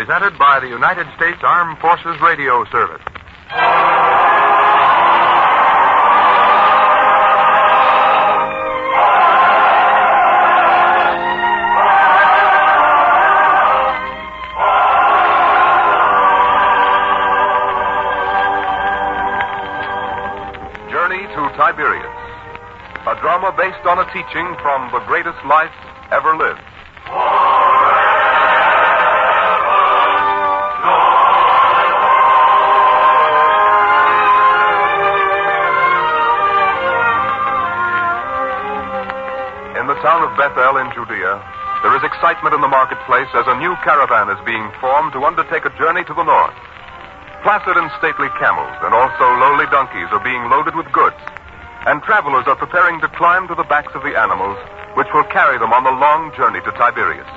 Presented by the United States Armed Forces Radio Service. Journey to Tiberius, a drama based on a teaching from the greatest life ever lived. In the town of Bethel in Judea, there is excitement in the marketplace as a new caravan is being formed to undertake a journey to the north. Placid and stately camels and also lowly donkeys are being loaded with goods, and travelers are preparing to climb to the backs of the animals, which will carry them on the long journey to Tiberius.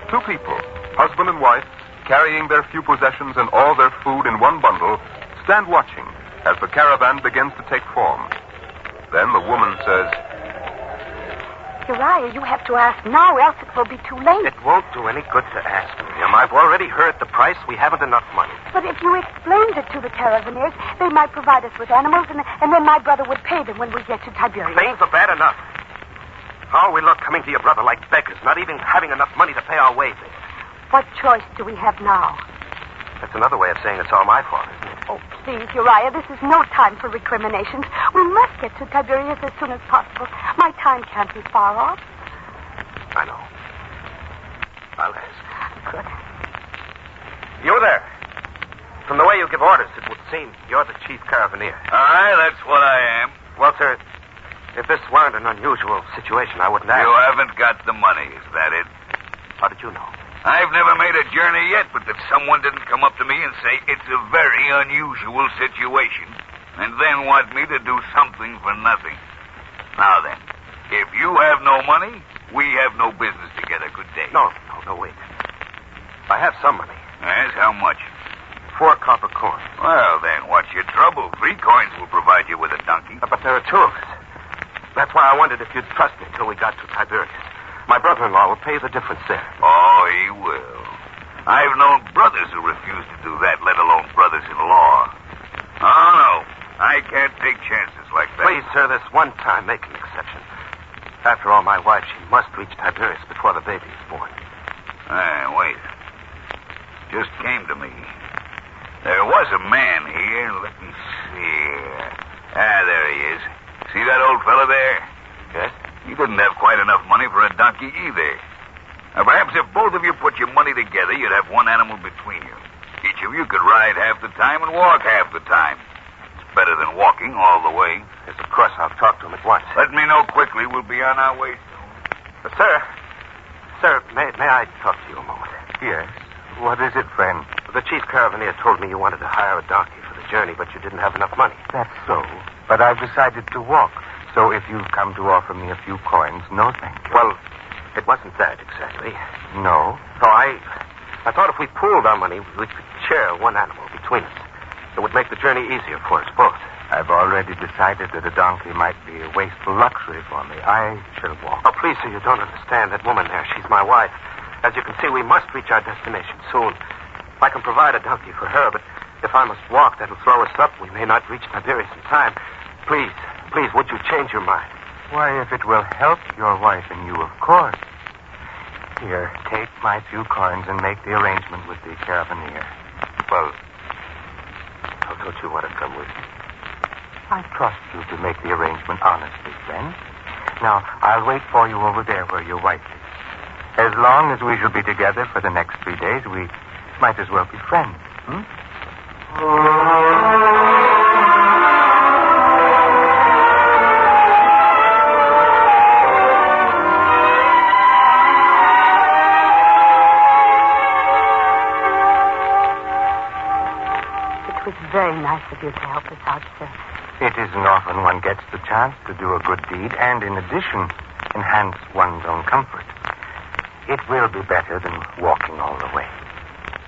Two people, husband and wife, carrying their few possessions and all their food in one bundle, stand watching as the caravan begins to take form. Then the woman says, Uriah, you have to ask now, else it will be too late. It won't do any good to ask, Miriam. I've already heard the price. We haven't enough money. But if you explained it to the caravaneers, they might provide us with animals, and then my brother would pay them when we get to Tiberias. Things are bad enough. How we look coming to your brother like beggars, not even having enough money to pay our way there. What choice do we have now? That's another way of saying it's all my fault, isn't it? Oh, please, Uriah, this is no time for recriminations. We must get to Tiberias as soon as possible. My time can't be far off. I know. I'll ask. Good. You there. From the way you give orders, it would seem you're the chief caravaneer. Aye, that's what I am. Well, sir, if this weren't an unusual situation, I wouldn't ask. You haven't got the money, is that it? How did you know? I've never made a journey yet, but that someone didn't come up to me and say it's a very unusual situation, and then want me to do something for nothing. Now then, if you have no money, we have no business together. Good day. No, wait. I have some money. Yes, how much? 4 copper coins. Well, then, what's your trouble? 3 coins will provide you with a donkey. But there are 2 of us. That's why I wondered if you'd trust me till we got to Tiberias. My brother-in-law will pay the difference there. Oh, he will. I've known brothers who refuse to do that, let alone brothers-in-law. Oh, no. I can't take chances like that. Please, sir, this one time, make an exception. After all, my wife, she must reach Tiberias before the baby is born. Wait. Just came to me. There was a man here. Let me see. There he is. See that old fella there? Yes? He didn't have quite enough money for a donkey either. Now, perhaps if both of you put your money together, you'd have one animal between you. Each of you could ride half the time and walk half the time. It's better than walking all the way. Yes, of course, I'll talk to him at once. Let me know quickly. We'll be on our way soon. Sir, may I talk to you a moment? Yes. What is it, friend? The chief caravaneer told me you wanted to hire a donkey for the journey, but you didn't have enough money. That's so. But I've decided to walk. So if you've come to offer me a few coins, no thank you. Well, it wasn't that exactly. No? So I thought if we pooled our money, we could share one animal between us. It would make the journey easier for us both. I've already decided that a donkey might be a wasteful luxury for me. I shall walk. Oh, please, sir, you don't understand. That woman there, she's my wife. As you can see, we must reach our destination soon. I can provide a donkey for her, but if I must walk, that'll throw us up. We may not reach Tiberias in time. Please, would you change your mind? Why, if it will help your wife and you, of course. Here, take my few coins and make the arrangement with the caravaneer. Well, don't you want to come with me? I trust you to make the arrangement honestly, friend. Now, I'll wait for you over there where your wife is. As long as we shall be together for the next 3 days, we might as well be friends. It was very nice of you to help us out, sir. It isn't often one gets the chance to do a good deed and, in addition, enhance one's own comfort. It will be better than walking all the way.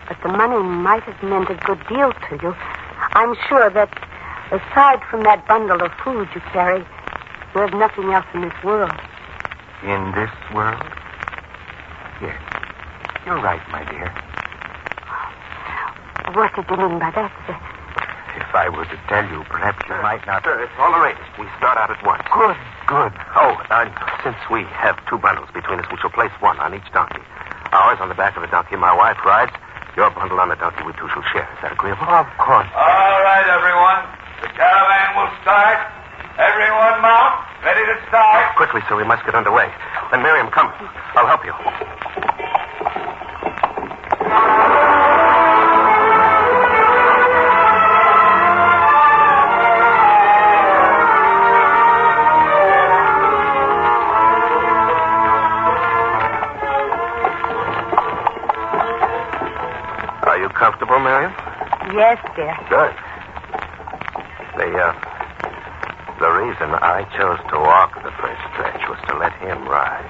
But the money might have meant a good deal to you. I'm sure that, aside from that bundle of food you carry, you have nothing else in this world. In this world? Yes. You're right, my dear. What did you mean by that, sir? If I were to tell you, perhaps you might not... Sir, it's all arranged. We start out at once. Good, good. Oh, since we have 2 bundles between us, we shall place one on each donkey. Ours on the back of the donkey my wife rides. Your bundle on the donkey we 2 shall share. Is that agreeable? Of course. All right, everyone. The caravan will start. Everyone mount. Ready to start. Quickly, sir. We must get underway. Then, Miriam, come. I'll help you. Are you comfortable, Miriam? Yes, dear. Good. The reason I chose to walk the first stretch was to let him ride.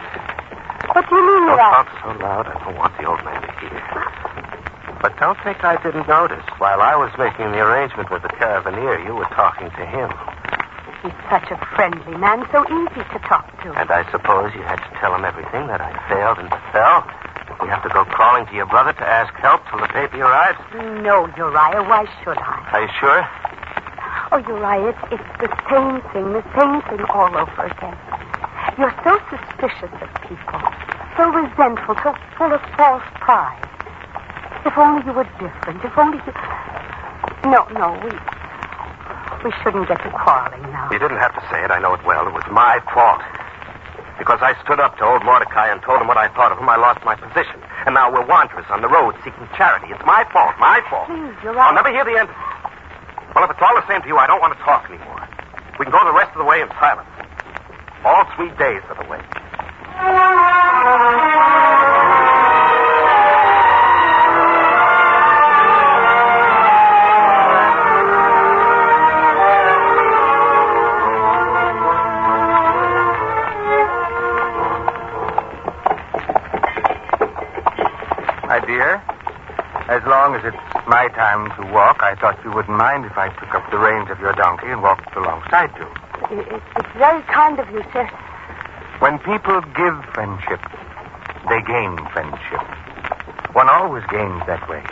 What do you mean, Don't Uriah? talk so loud. I don't want the old man to hear. But don't think I didn't notice. While I was making the arrangement with the caravaneer, you were talking to him. He's such a friendly man, so easy to talk to. And I suppose you had to tell him everything, that I failed and befell. You have to go crawling to your brother to ask help till the paper arrives? No, Uriah, why should I? Are you sure? Oh, Uriah, it's the same thing all over again. You're so suspicious of people, so resentful, so full of false pride. If only you were different, if only you... No, we shouldn't get to quarreling now. You didn't have to say it. I know it well. It was my fault. Because I stood up to old Mordecai and told him what I thought of him, I lost my position. And now we're wanderers on the road seeking charity. It's my fault. Please, Uriah. I'll never hear the end of it. Well, if it's all the same to you, I don't want to talk anymore. We can go the rest of the way in silence. All 3 days of the way. My dear, as long as it's my time to walk, I thought you wouldn't mind if I took up the reins of your donkey and walked alongside you. It's very kind of you, sir. When people give friendship, they gain friendship. One always gains that way.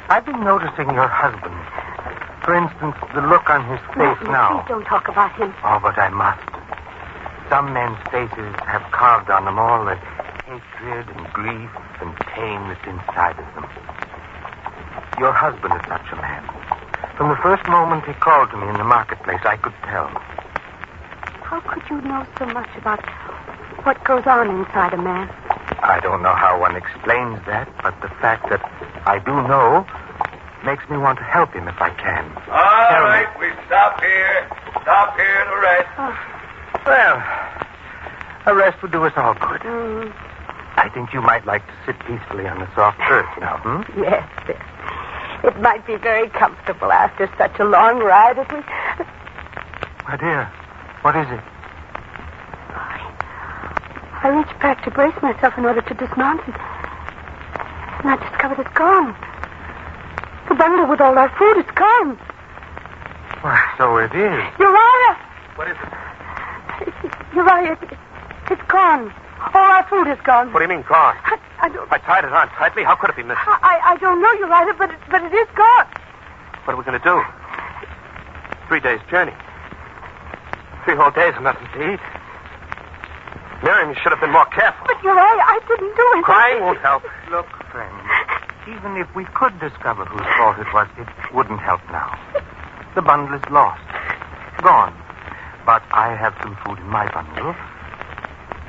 I've been noticing your husband. For instance, the look on his face now. Please don't talk about him. Oh, but I must. Some men's faces have carved on them all the hatred and grief and pain that's inside of them. Your husband is such a man. From the first moment he called to me in the marketplace, I could tell. How could you know so much about what goes on inside a man? I don't know how one explains that, but the fact that I do know makes me want to help him if I can. All right, we stop here. Stop here to rest. Well, a rest would do us all good. Mm. I think you might like to sit peacefully on the soft earth now, Yes, sir. It might be very comfortable after such a long ride if we... My dear, what is it? I reached back to brace myself in order to dismount, and I discovered it's gone. The bundle with all our food is gone. Why, so it is. Uriah! What is it? Uriah, it's gone. All our food is gone. What do you mean, gone? I don't... I tied it on tightly. How could it be missing? I don't know, Uriah, but it is gone. What are we going to do? 3 days' journey. 3 whole days of nothing to eat. Miriam, you should have been more careful. But Uriah, I didn't do it. Crying won't help. Look, friend, even if we could discover whose fault it was, it wouldn't help now. The bundle is lost. Gone. But I have some food in my bundle.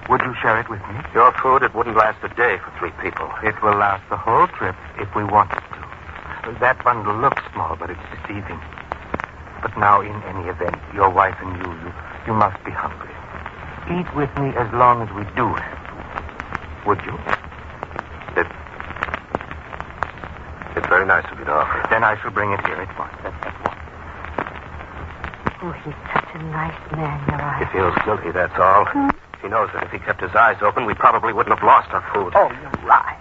Would you share it with me? Your food, it wouldn't last a day for 3 people. It will last the whole trip if we want it to. That bundle looks small, but it's deceiving. But now, in any event, your wife and you must be hungry. Eat with me as long as we do have to. Would you? It's very nice of you to offer. Then I shall bring it here at once. At once. Oh, he's such a nice man, Uriah. He feels guilty, that's all. He knows that if he kept his eyes open, we probably wouldn't have lost our food. Oh, Uriah.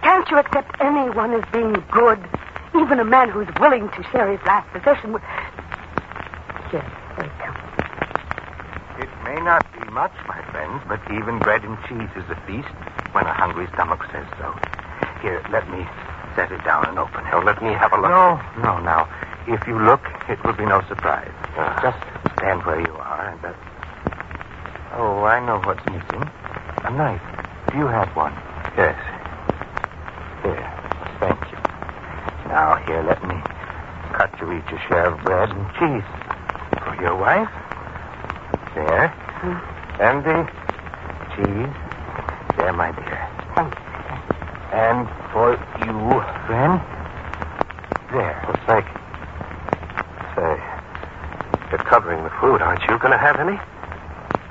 Can't you accept anyone as being good? Even a man who's willing to share his last possession with... Here come. It may not be much, my friends, but even bread and cheese is a feast when a hungry stomach says so. Here, let me set it down and open it. Oh, let me have a look. No, now. If you look, it will be no surprise. Just stand where you are and that's... Oh, I know what's missing. A knife. Do you have one? Yes. Here. Thank you. Now, here, let me cut you each a share of bread and cheese. For your wife. There. And the cheese. There, my dear. Thank you. And for you, friend. There. Well, thank you. Say, you're covering the food. Aren't you going to have any?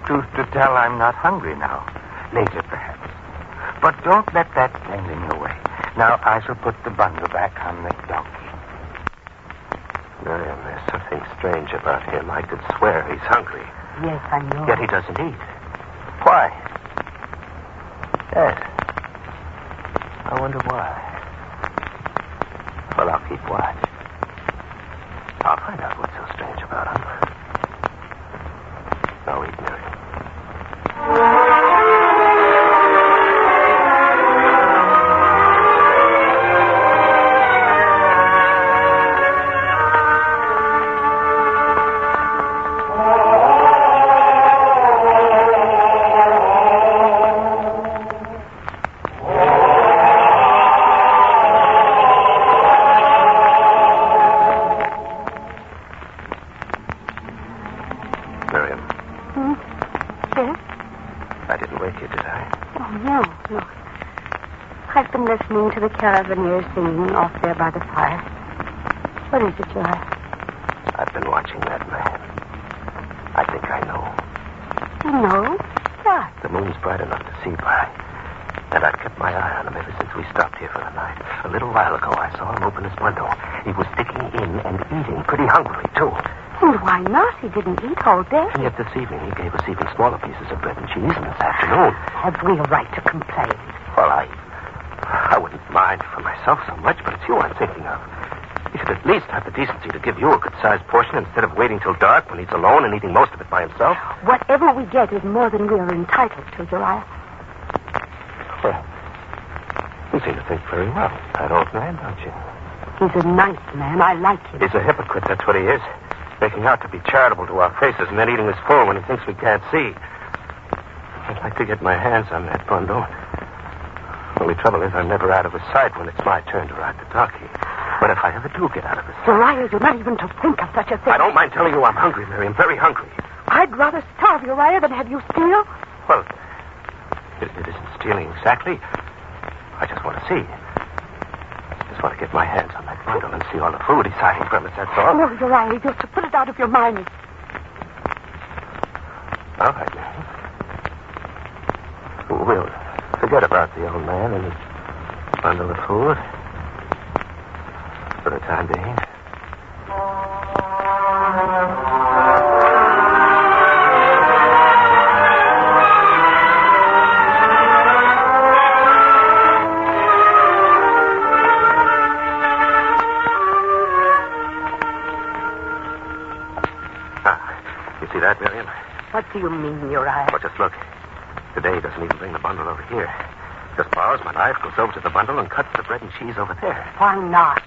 Truth to tell, I'm not hungry now. Later, perhaps. But don't let that stand in your way. Now, I shall put the bundle back on the donkey. Miriam, there's something strange about him. I could swear he's hungry. Yes, I know. Yet he doesn't eat. Why? Yes. I wonder why. Well, I'll keep watch. I'll find out what's so strange about him. No, eat, Miriam. Listening to the caravaneers singing off there by the fire. What is it, Joy? I've been watching that man. I think I know. You know? What? The moon's bright enough to see by. And I've kept my eye on him ever since we stopped here for the night. A little while ago, I saw him open his window. He was sticking in and eating, pretty hungrily, too. And why not? He didn't eat all day. And yet this evening, he gave us even smaller pieces of bread and cheese, and this afternoon... Have we a right to complain? Well, I wouldn't mind for myself so much, but it's you I'm thinking of. He should at least have the decency to give you a good-sized portion instead of waiting till dark when he's alone and eating most of it by himself. Whatever we get is more than we are entitled to, Uriah. Well, you seem to think very well of that old man, don't you? He's a nice man. I like him. He's a hypocrite, that's what he is. Making out to be charitable to our faces and then eating his full when he thinks we can't see. I'd like to get my hands on that bundle. Only trouble is I'm never out of his sight when it's my turn to ride the donkey. But if I ever do get out of his sight... Uriah, you're not even to think of such a thing. I don't mind telling you I'm hungry, Miriam, very hungry. I'd rather starve Uriah than have you steal. Well, it isn't stealing exactly. I just want to see. I just want to get my hands on that bundle and see all the food he's hiding from us, that's all. No, Uriah, you're to put it out of your mind. All right, Miriam. We'll forget about the old man and his bundle of food. For the time being. You see that, Miriam? What do you mean, Uriah? Well, just look. Today he doesn't even bring the bundle over here. Just borrows my knife, goes over to the bundle, and cuts the bread and cheese over there. Why not?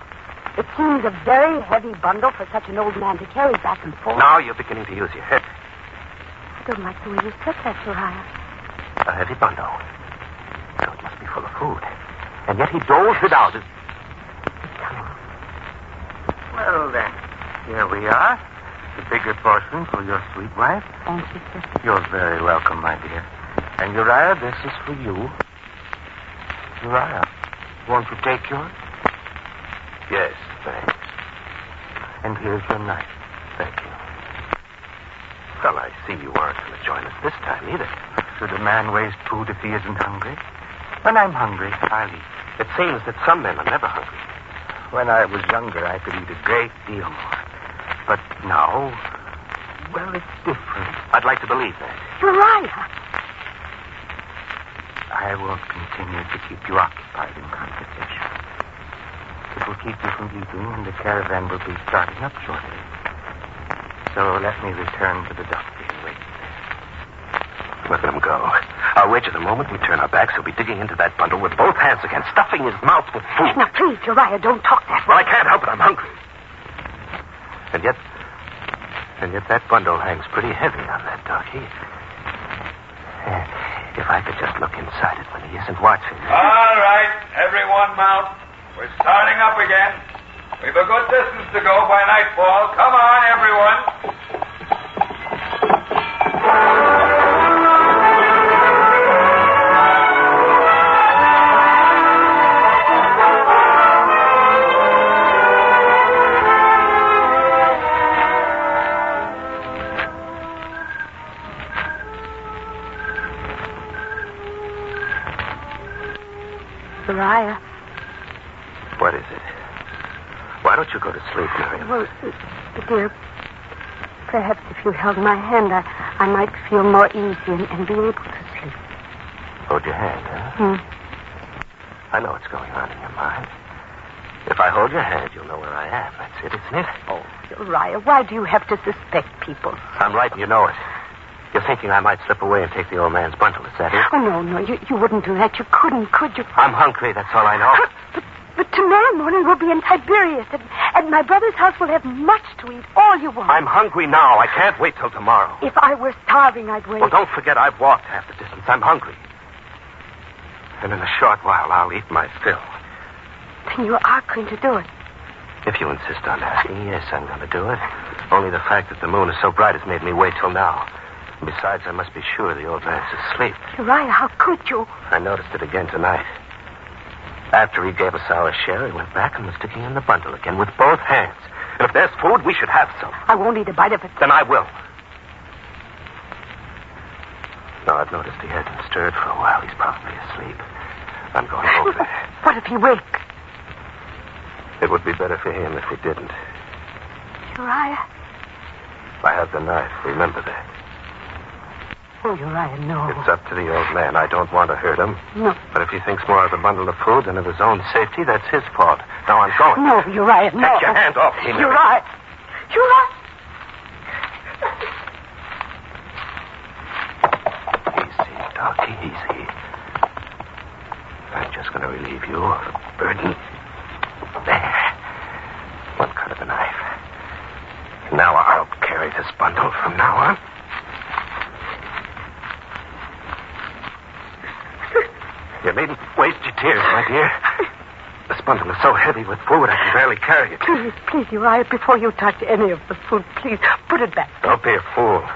It seems a very heavy bundle for such an old man to carry back and forth. Now you're beginning to use your head. I don't like the way you said that, Uriah. A heavy bundle. So it must be full of food. And yet he doles it out. He's coming. Well, then, here we are. The bigger portion for your sweet wife. Thank you, sir. You're very welcome, my dear. And Uriah, this is for you. Uriah, won't you take yours? Yes, thanks. And here's your knife. Thank you. Well, I see you aren't going to join us this time either. Should a man waste food if he isn't hungry? When I'm hungry, I'll eat. It seems that some men are never hungry. When I was younger, I could eat a great deal more. But now, well, it's different. I'd like to believe that. Uriah! I won't continue to keep you occupied in conversation. It will keep you from eating, and the caravan will be starting up shortly. So let me return to the donkey and wait there. Let him go. I'll wager the moment we turn our backs, he'll be digging into that bundle with both hands again, stuffing his mouth with food. Now, please, Uriah, don't talk that way. Well, I can't help it. I'm hungry. And yet that bundle hangs pretty heavy on that donkey. If I could just look inside it when he isn't watching. All right, everyone mount. We're starting up again. We've a good distance to go by nightfall. Come on, everyone. Uriah. What is it? Why don't you go to sleep, Miriam? Well, dear, perhaps if you held my hand, I might feel more easy and be able to sleep. Hold your hand, huh? I know what's going on in your mind. If I hold your hand, you'll know where I am. That's it, isn't it? Oh, Uriah, why do you have to suspect people? I'm right, and you know it. You're thinking I might slip away and take the old man's bundle, is that it? Oh, no, you wouldn't do that. You couldn't, could you? I'm hungry, that's all I know. But tomorrow morning we'll be in Tiberius, and my brother's house will have much to eat, all you want. I'm hungry now. I can't wait till tomorrow. If I were starving, I'd wait. Well, don't forget I've walked half the distance. I'm hungry. And in a short while, I'll eat my fill. Then you are going to do it. If you insist on asking, yes, I'm going to do it. Only the fact that the moon is so bright has made me wait till now. Besides, I must be sure the old man's asleep. Uriah, how could you? I noticed it again tonight. After he gave us our share, he went back and was digging in the bundle again with both hands. And if there's food, we should have some. I won't eat a bite of it. Then I will. No, I've noticed he hasn't stirred for a while. He's probably asleep. I'm going over there. What if he wakes? It would be better for him if he didn't. Uriah? I have the knife. Remember that. Oh, Uriah, no. It's up to the old man. I don't want to hurt him. No. But if he thinks more of the bundle of food than of his own safety, that's his fault. Now I'm going. No, Uriah, no. Take your hand off me, Mary. Uriah. Uriah. Easy, Doc, easy. I'm just going to relieve you of the burden. There. One cut of the knife. Now I'll carry this bundle from now on. You needn't waste your tears, my dear. This bundle is so heavy with food, I can barely carry it. Please, Uriah, before you touch any of the food, please, put it back. Don't be a fool.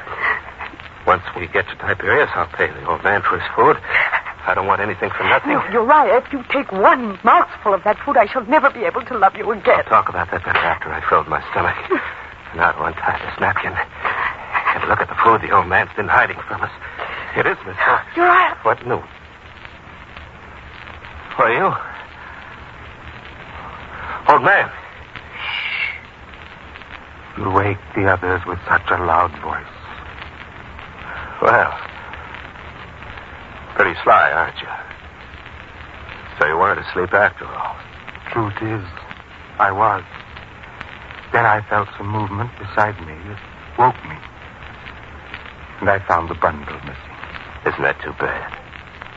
Once we get to Tiberius, I'll pay the old man for his food. I don't want anything for nothing. No, Uriah, if you take one mouthful of that food, I shall never be able to love you again. I'll talk about that better after I filled my stomach. Now to untie this napkin. And look at the food the old man's been hiding from us. It is, Miss. Uriah. What news? Who are you? Old man. Shh. You wake the others with such a loud voice. Well, pretty sly, aren't you? So you weren't asleep after all. Truth is, I was. Then I felt some movement beside me. It woke me. And I found the bundle missing. Isn't that too bad?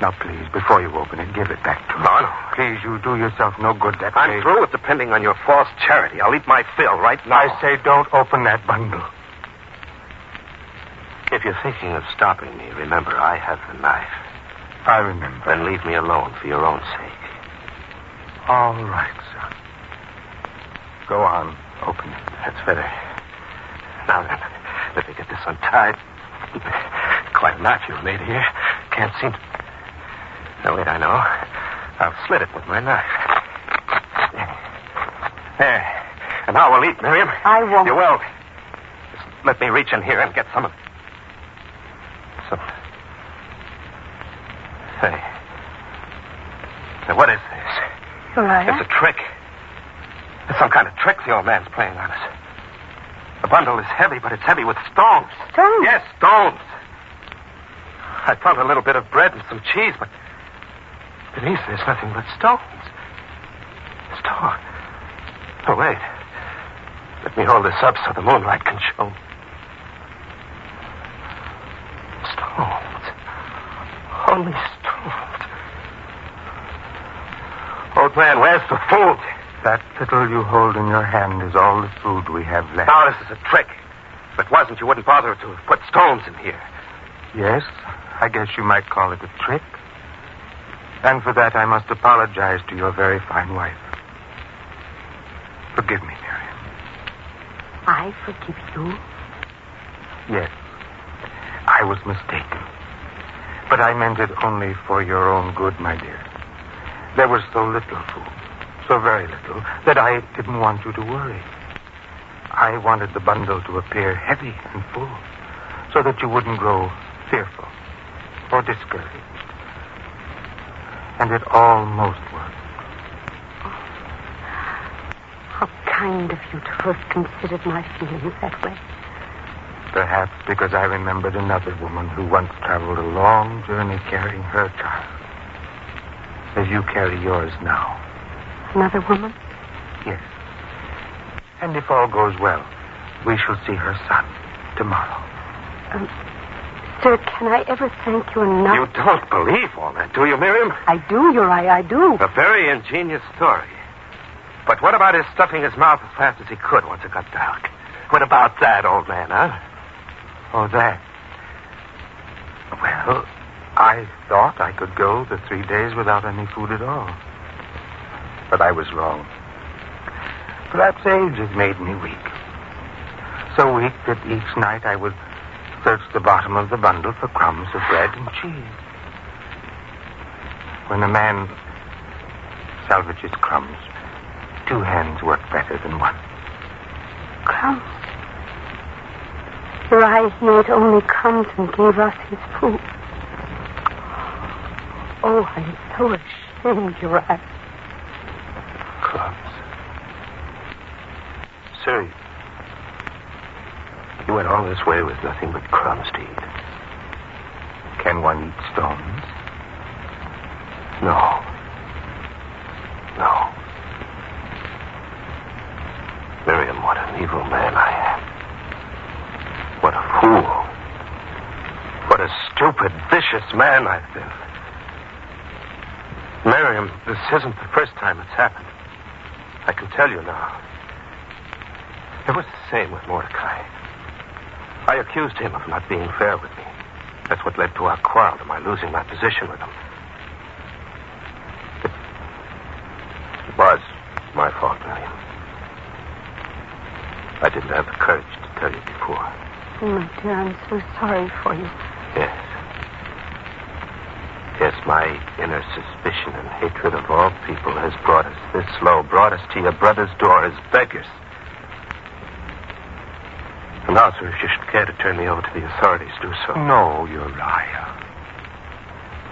Now, please, before you open it, give it back to me. No. Please, you do yourself no good that I'm way. through with depending on your false charity. I'll eat my fill right now. I say don't open that bundle. If you're thinking of stopping me, remember, I have the knife. I remember. Then leave me alone for your own sake. All right, son. Go on. Open it. That's better. Now then, let me get this untied. Quite a knot you've made here. Can't seem to... No, wait, I know. I'll slit it with my knife. There. And now we'll eat, Miriam. I won't. You will. Just let me reach in here and get some of... Say. Now, what is this? Uriah? It's a trick. It's some kind of trick the old man's playing on us. The bundle is heavy, but it's heavy with stones. Stones? Yes, stones. I found a little bit of bread and some cheese, but beneath there's nothing but stones. Stone. Oh, wait. Let me hold this up so the moonlight can show me. Stones. Only stones. Old man, where's the food? That little you hold in your hand is all the food we have left. Now, this is a trick. If it wasn't, you wouldn't bother to have put stones in here. Yes, I guess you might call it a trick. And for that, I must apologize to your very fine wife. Forgive me, Miriam. I forgive you? Yes, I was mistaken. But I meant it only for your own good, my dear. There was so little food, so very little, that I didn't want you to worry. I wanted the bundle to appear heavy and full, so that you wouldn't grow fearful or discouraged. And it almost worked. How kind of you to have considered my feelings that way. Perhaps because I remembered another woman who once traveled a long journey carrying her child, as you carry yours now. Another woman? Yes. And if all goes well, we shall see her son tomorrow. Sir, can I ever thank you enough? You don't believe all that, do you, Miriam? I do, Uriah, I do. A very ingenious story. But what about his stuffing his mouth as fast as he could once it got dark? What about that, old man, huh? Oh, that. Well, I thought I could go the 3 days without any food at all. But I was wrong. Perhaps age has made me weak. So weak that each night I would search the bottom of the bundle for crumbs of bread and cheese. When a man salvages crumbs, 2 hands work better than one. Crumbs. Uriah, he ate only crumbs and gave us his food. Oh, I'm so ashamed, Uriah. Crumbs. Sir, you went all this way with nothing but crumbs to eat. Can one eat stones? No. No. Miriam, what an evil man I am. What a fool. What a stupid, vicious man I've been. Miriam, this isn't the first time it's happened. I can tell you now. It was the same with Mordecai. I accused him of not being fair with me. That's what led to our quarrel, to my losing my position with him. It was my fault, Miriam. I didn't have the courage to tell you before. Oh, my dear, I'm so sorry for you. Yes. Yes, my inner suspicion and hatred of all people has brought us this low, brought us to your brother's door as beggars. And now, sir, if you should care to turn me over to the authorities, do so. No, Uriah.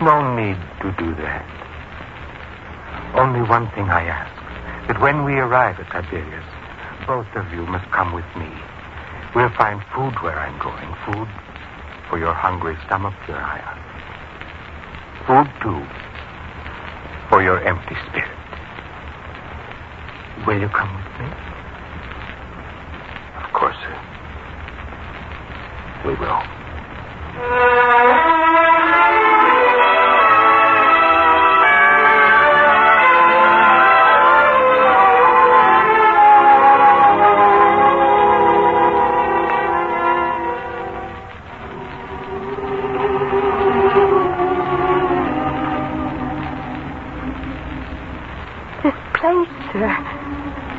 No need to do that. Only one thing I ask, that when we arrive at Tiberius, both of you must come with me. We'll find food where I'm going. Food for your hungry stomach, Uriah. Food, too, for your empty spirit. Will you come with me? Of course, sir. We will.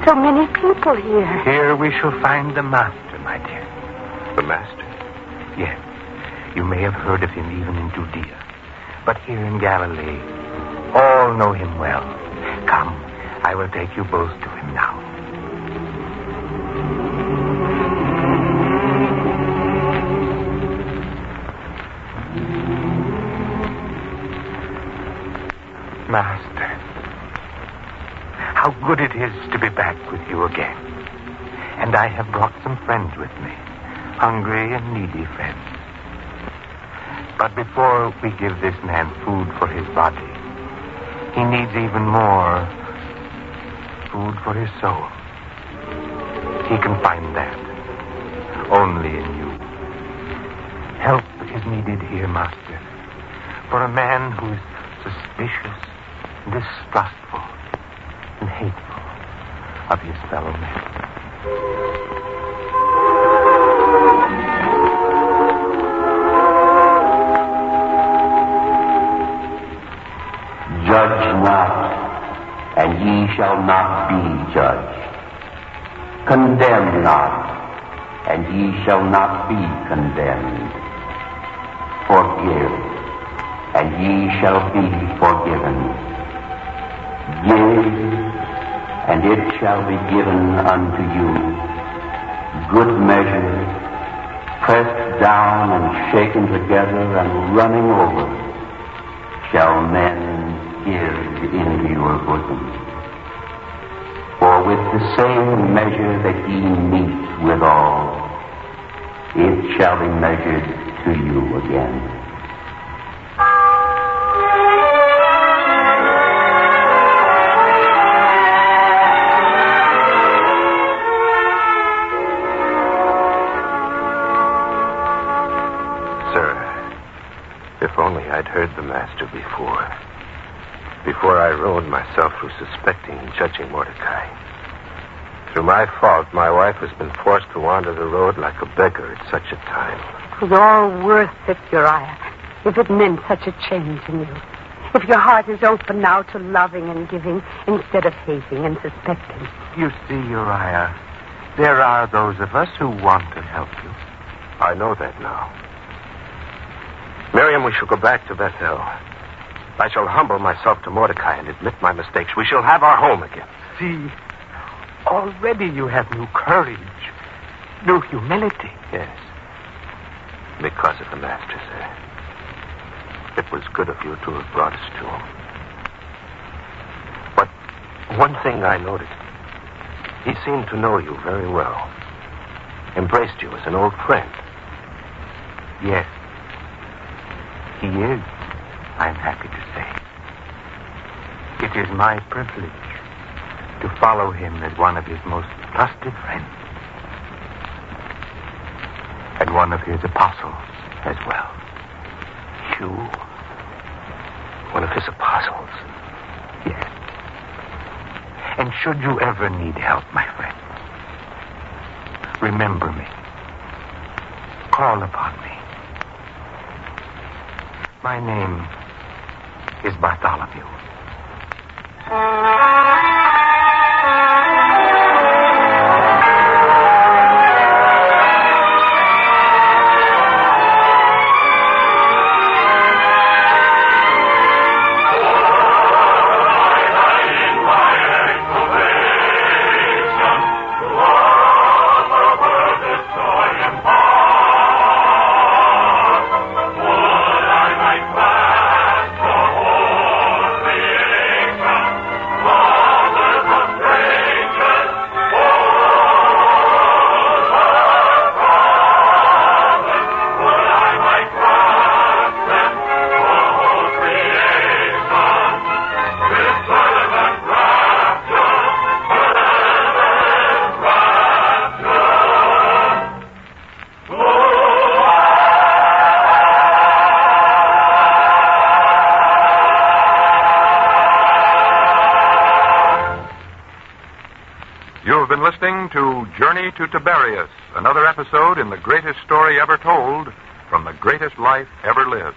So many people here. Here we shall find the master, my dear. The master? Yes. You may have heard of him even in Judea. But here in Galilee, all know him well. Come, I will take you both to him now. Master, how good it is to be back with you again. And I have brought some friends with me, hungry and needy friends. But before we give this man food for his body, he needs even more food for his soul. He can find that only in you. Help is needed here, Master. for a man who's suspicious, distrustful, and hateful of his fellow men. Judge not, and ye shall not be judged. Condemn not, and ye shall not be condemned. Forgive, and ye shall be forgiven. Give, and it shall be given unto you. Good measure, pressed down and shaken together and running over, shall men give into your bosom. For with the same measure that ye meet withal, it shall be measured to you again. Sir, if only I'd heard the master before. Before I ruined myself through suspecting and judging Mordecai. Through my fault, my wife has been forced to wander the road like a beggar at such a time. It was all worth it, Uriah, if it meant such a change in you. If your heart is open now to loving and giving instead of hating and suspecting. You see, Uriah, there are those of us who want to help you. I know that now. Miriam, we shall go back to Bethel. I shall humble myself to Mordecai and admit my mistakes. We shall have our home again. See, already you have new courage, new humility. Yes. Because of the master, sir. It was good of you to have brought us to him. But one thing I noticed. He seemed to know you very well. Embraced you as an old friend. Yes. He is, I'm happy to say. It is my privilege to follow him as one of his most trusted friends. And one of his apostles as well. You? One of his apostles? Yes. And should you ever need help, my friend, remember me. Call upon me. My name is Bartholomew. You've been listening to Journey to Tiberius, another episode in the greatest story ever told from the greatest life ever lived.